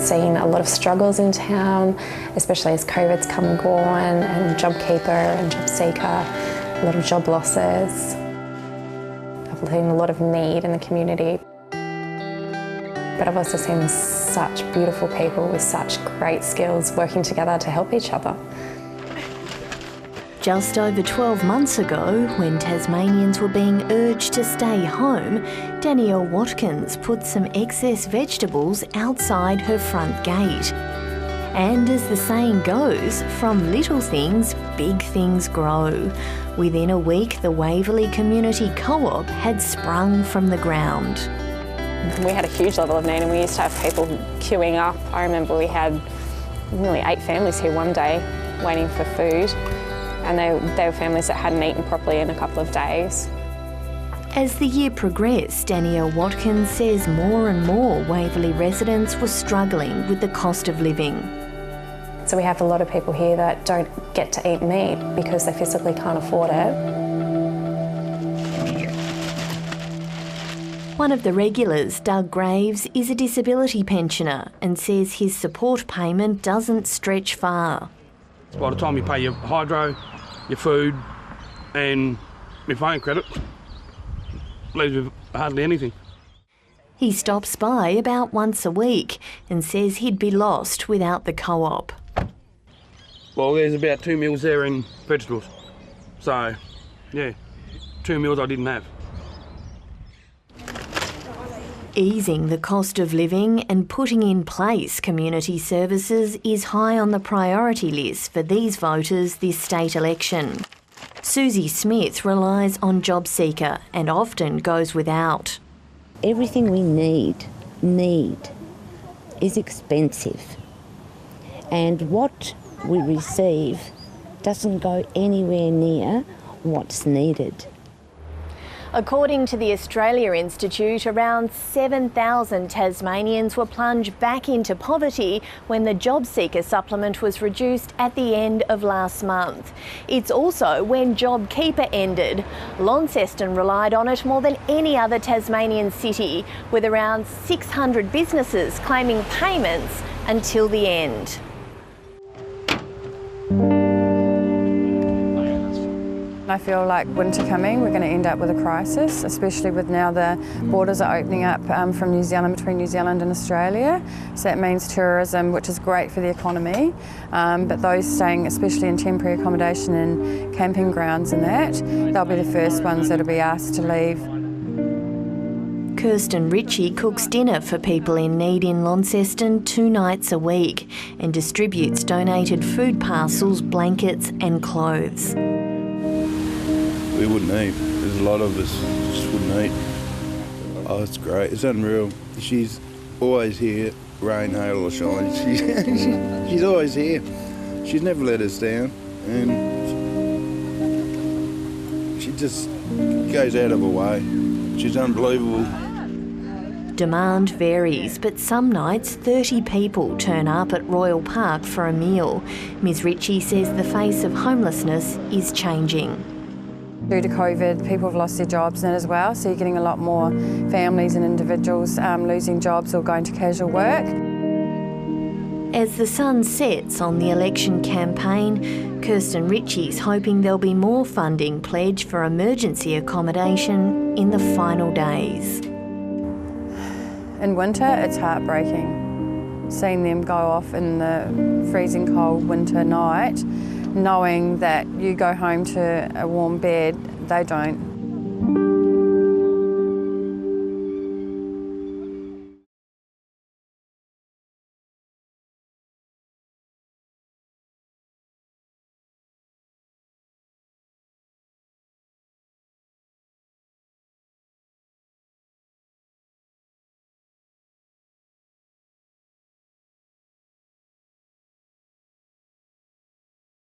seen a lot of struggles in town, especially as COVID's come and gone, and JobKeeper and JobSeeker, a lot of job losses. I've seen a lot of need in the community. But I've also seen such beautiful people with such great skills working together to help each other. Just over 12 months ago, when Tasmanians were being urged to stay home, Danielle Watkins put some excess vegetables outside her front gate. And as the saying goes, from little things, big things grow. Within a week, the Waverley Community Co-op had sprung from the ground. We had a huge level of need and we used to have people queuing up. I remember we had nearly 8 families here one day waiting for food, and they were families that hadn't eaten properly in a couple of days. As the year progressed, Danielle Watkins says more and more Waverley residents were struggling with the cost of living. So we have a lot of people here that don't get to eat meat because they physically can't afford it. One of the regulars, Doug Greaves, is a disability pensioner and says his support payment doesn't stretch far. By the time you pay your hydro, your food and your phone credit, leaves with hardly anything. He stops by about once a week and says he'd be lost without the co-op. Well, there's about 2 meals there in vegetables. So, yeah, 2 meals I didn't have. Easing the cost of living and putting in place community services is high on the priority list for these voters this state election. Suzie Smith relies on JobSeeker and often goes without. Everything we need is expensive, and what we receive doesn't go anywhere near what's needed. According to the Australia Institute, around 7,000 Tasmanians were plunged back into poverty when the JobSeeker supplement was reduced at the end of last month. It's also when JobKeeper ended. Launceston relied on it more than any other Tasmanian city, with around 600 businesses claiming payments until the end. I feel like winter coming, we're going to end up with a crisis, especially with now the borders are opening up from New Zealand, between New Zealand and Australia. So that means tourism, which is great for the economy, but those staying especially in temporary accommodation and camping grounds and that, they'll be the first ones that'll be asked to leave. Kirsten Ritchie cooks dinner for people in need in Launceston 2 nights a week and distributes donated food parcels, blankets and clothes. We wouldn't eat. There's a lot of us just wouldn't eat. Oh, it's great. It's unreal. She's always here, rain, hail or shine. She's always here. She's never let us down, and she just goes out of her way. She's unbelievable. Demand varies, but some nights 30 people turn up at Royal Park for a meal. Ms Ritchie says the face of homelessness is changing. Due to COVID, people have lost their jobs in it as well, so you're getting a lot more families and individuals losing jobs or going to casual work. As the sun sets on the election campaign, Kirsten Ritchie's hoping there'll be more funding pledged for emergency accommodation in the final days. In winter, it's heartbreaking, seeing them go off in the freezing cold winter night, knowing that you go home to a warm bed, they don't.